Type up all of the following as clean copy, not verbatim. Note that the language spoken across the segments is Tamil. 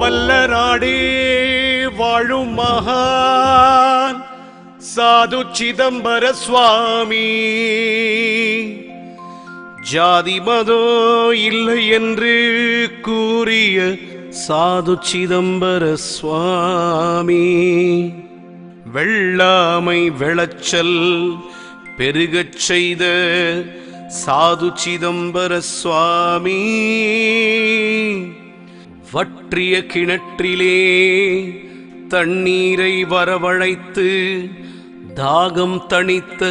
வல்ல நாடே வாழும் மகான் சாது சிதம்பர சுவாமி, ஜாதி மதோ இல்லை என்று கூறிய சாது சிதம்பர சுவாமி, வெள்ளாமை விளைச்சல் பெருகச் செய்த சாது சிதம்பர சுவாமி, வற்றிய கிணற்றிலே தண்ணீரை வரவழைத்து தாகம் தணித்த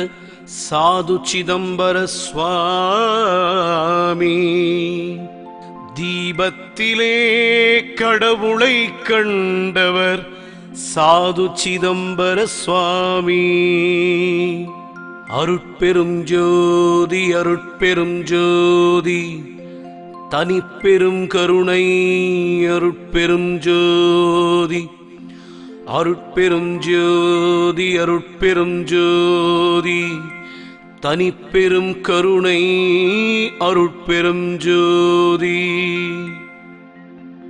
சாது சிதம்பர சுவாமி, தீபத்திலே கடவுளை கண்டவர் சாது சிதம்பர சுவாமி, அருட்பெரும் ஜோதி அருட்பெரும் ஜோதி தனிப்பெரும் கருணை அருட்பெரும் ஜோதி, அருட்பெரும் ஜோதி அருட்பெரும் ஜோதி தனிப்பெரும் கருணை அருட்பெரும் ஜோதி.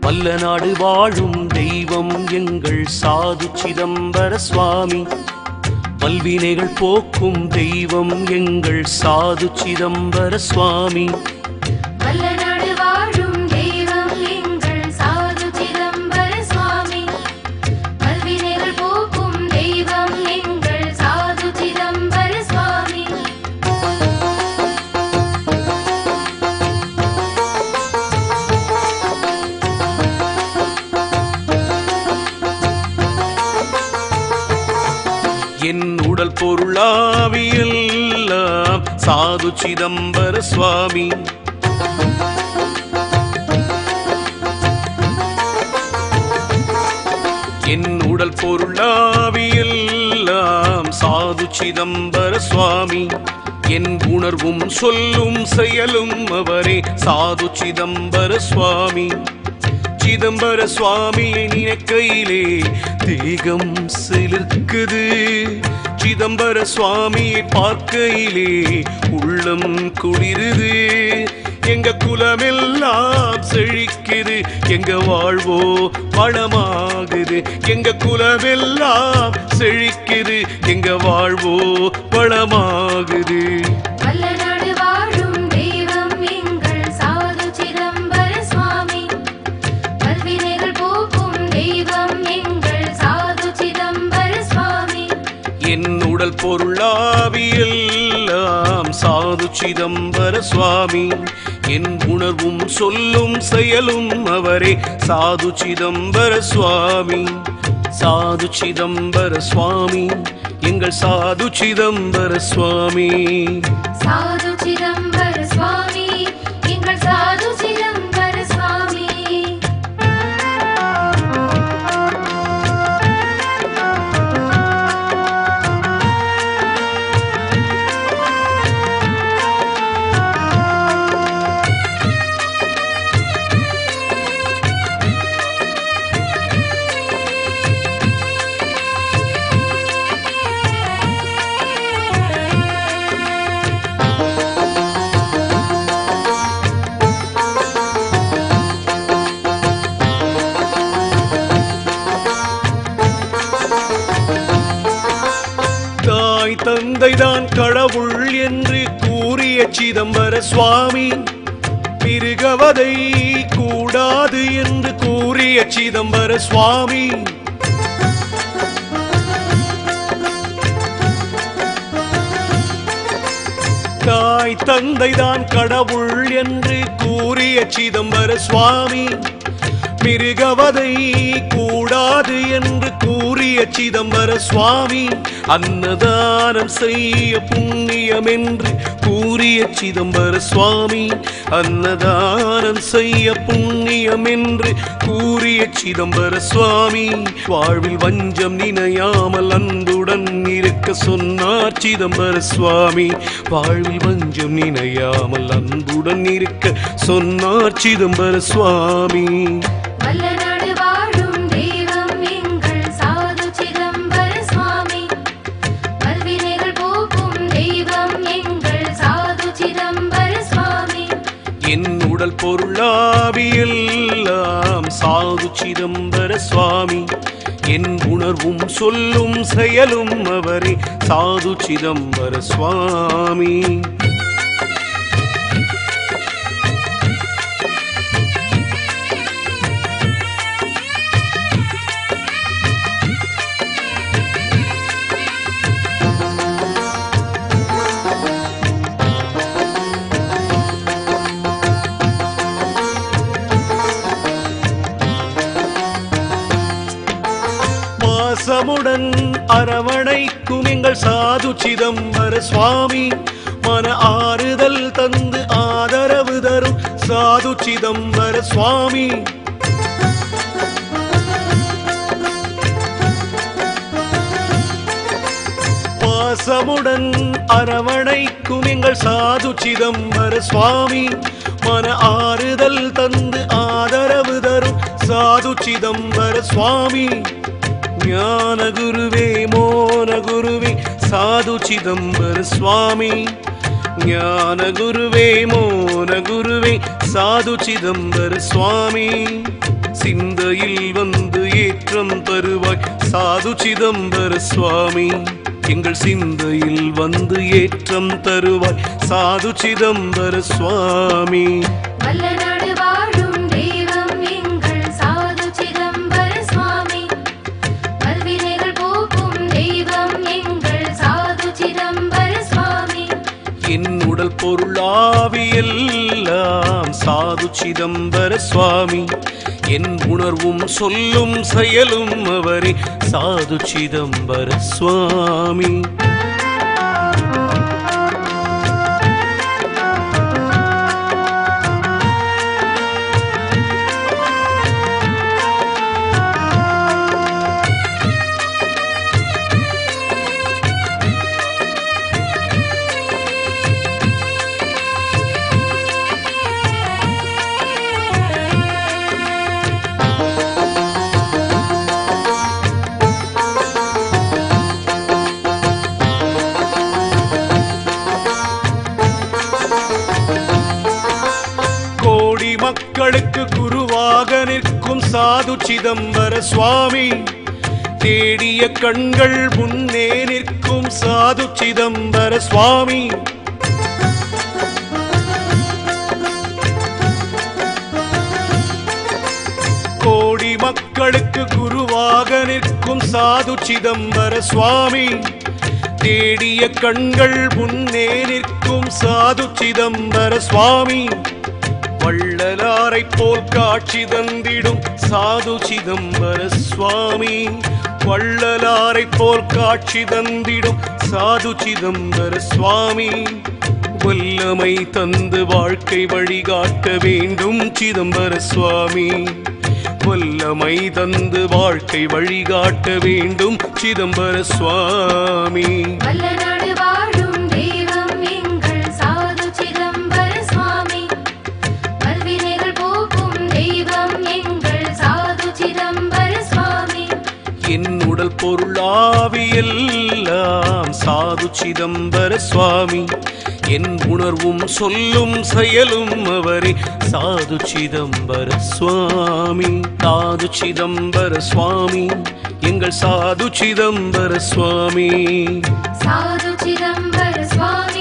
வல்ல நாடு வாழும் தெய்வம் எங்கள் சாது சிதம்பர சுவாமி, வல்வினைகள் போக்கும் தெய்வம் எங்கள் சாது சிதம்பர சுவாமி, என் உடல் பொருளாவியெல்லாம் சாது சிதம்பர சுவாமி, என் உடல் பொருளாவியெல்லாம் சாது சிதம்பர சுவாமி, என் உணர்வும் சொல்லும் செயலும் அவரே சாது சிதம்பர சுவாமி, சிதம்பர சுவாமியை நினைக்கையிலே தேகம் சிலிர்க்குது, சிதம்பர சுவாமியை பார்க்கையிலே உள்ளம் குளிருது, எங்க குலமெல்லாம் செழிக்குது, எங்க வாழ்வோ வளமாகுது, எங்க குலமெல்லாம் செழிக்குது, எங்க வாழ்வோ வளமாகுது. என் உடல் பொருளாவியெல்லாம் சாது சிதம்பர சுவாமி, என் உணர்வும் சொல்லும் செயலும் அவரே சாது சிதம்பர சுவாமி, சாது சிதம்பர சுவாமி எங்கள் சாது சிதம்பர சுவாமி, சாது சிதம்பர சுவாமி எங்கள் சாது சிதம்பர சுவாமி. தந்தைதான் கடவுள் என்று கூறிய சிதம்பர சுவாமி, மிருகவதை கூடாது என்று கூறிய சிதம்பர சுவாமி, தாய் தந்தைதான் கடவுள் என்று கூறிய சிதம்பர சுவாமி, மிருகவதை கூடாது என்று கூறிய சிதம்பர சுவாமி, அன்னதானம் செய்ய புண்ணியம் என்று கூறிய சிதம்பர சுவாமி, அன்னதானம் செய்ய புண்ணியம் என்று கூறிய சிதம்பர சுவாமி, வாழ்வில் வஞ்சம் நினையாமல் அன்புடன் இருக்க சொன்னார் சிதம்பர சுவாமி, வாழ்வில் வஞ்சம் நினையாமல் அன்புடன் இருக்க சொன்னார் சிதம்பர சுவாமி. என் உடல் பொருளாவியெல்லாம் சாது சிதம்பர சுவாமி என் உணர்வும் சொல்லும் செயலும் அவரே சாது சிதம்பர சுவாமி பாசமுடன் அரவணைக்கும் எங்கள் சாது சிதம்பர சுவாமி மன ஆறுதல் தந்து ஆதரவு தரும் சாது சிதம்பர சுவாமி பாசமுடன் அரவணைக்கும் எங்கள் சாது சிதம்பர சுவாமி மன ஆறுதல் தந்து ஆதரவு தரும் சாது சிதம்பர சுவாமி ஞான குருவே மோன குருவே சாது சிதம்பர சுவாமி ஞான குருவே மோன குருவே சாது சிதம்பர சுவாமி சிந்தையில் வந்து ஏற்றம் தருவாய் சாது சிதம்பர சுவாமி எங்கள் சிந்தையில் வந்து ஏற்றம் தருவாய் சாது சிதம்பர சுவாமி வல்லநாடு வாழும் தெய்வம் எங்கள் சாது சிதம்பர சுவாமி வல்வினைகள் போக்கும் தெய்வம் எங்கள் சாது சிதம்பர சுவாமி என் உடல் பொருளாவியெல்லாம் சாது சிதம்பர சுவாமி என் உணர்வும் சொல்லும் செயலும் அவரே சாது சிதம்பர சுவாமி மக்களுக்கு குருவாக நிற்கும் சாது சிதம்பர சுவாமி தேடிய கண்கள் முன்னே நிற்கும் சாது சிதம்பர சுவாமி கோடி மக்களுக்கு குருவாக நிற்கும் சாது சிதம்பர சுவாமி தேடிய கண்கள் முன்னே நிற்கும் சாது சிதம்பர சுவாமி வள்ளலாரை போல் காட்சி தந்திடும் சாது சிதம்பர சுவாமி வள்ளலாரை போல் காட்சி தந்திடும் சாது சிதம்பர சுவாமி வல்லமை தந்து வாழ்க்கை வழிகாட்ட வேண்டும் சிதம்பர சுவாமி வல்லமை தந்து வாழ்க்கை வழிகாட்ட வேண்டும் சிதம்பர சுவாமி வல்லநாடு வாழும் தெய்வம் எங்கள் சாது சிதம்பர சுவாமி வல்வினைகள் போக்கும் தெய்வம் எங்கள் சாது சிதம்பர சுவாமி என் உடல் பொருளாவியெல்லாம் சாது சிதம்பர சுவாமி என் உணர்வும் சொல்லும் செயலும் அவரே சாது சிதம்பர சுவாமி சாது சிதம்பர சுவாமி எங்கள் சாது சிதம்பர சுவாமி சாது சிதம்பர சுவாமி